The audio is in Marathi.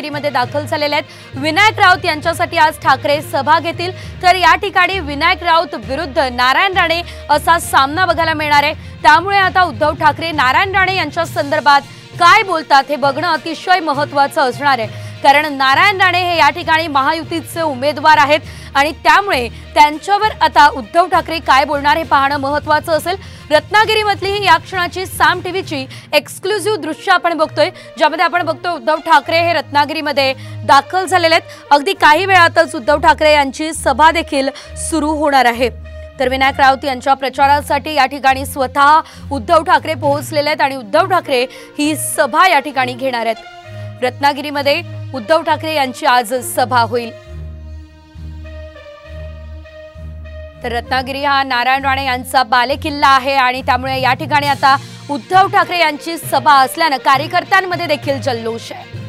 रत्नागिरीमध्ये दाखल झालेले आहेत। विनायक राऊत यांच्यासाठी आज ठाकरे सभा घेतील, तर या ठिकाणी विनायक राऊत विरुद्ध नारायण राणे असा सामना बघायला मिळणार आहे। त्यामुळे आता उद्धव ठाकरे नारायण राणे यांच्या संदर्भात काय बोलतात हे बघणं अतिशय महत्त्वाचं असणार आहे, कारण नारायण राणे हे या ठिकाणी महायुतीचे उमेदवार आहेत आणि त्यामुळे त्यांच्यावर आता उद्धव ठाकरे काय बोलणार हे पाहणं महत्त्वाचं असेल। रत्नागिरीमधली ही या क्षणाची साम टीव्हीची एक्सक्लुझिव्ह दृश्य आपण बघतोय, ज्यामध्ये आपण बघतोय उद्धव ठाकरे हे रत्नागिरीमध्ये दाखल झालेले आहेत। अगदी काही वेळातच उद्धव ठाकरे यांची सभा देखील सुरू होणार आहे। तर विनायक राऊत यांच्या प्रचारासाठी या ठिकाणी स्वतः उद्धव ठाकरे पोहोचलेले आहेत आणि उद्धव ठाकरे ही सभा या ठिकाणी घेणार आहेत। रत्नागिरीमध्ये उद्धव ठाकरे यांची आज सभा होईल। तर रत्नागिरी हा नारायण राणे यांचा बालेकिल्ला आहे आणि त्यामुळे या ठिकाणी आता उद्धव ठाकरे यांची सभा असल्याने कार्यकर्त्यांमध्ये देखील जल्लोष आहे।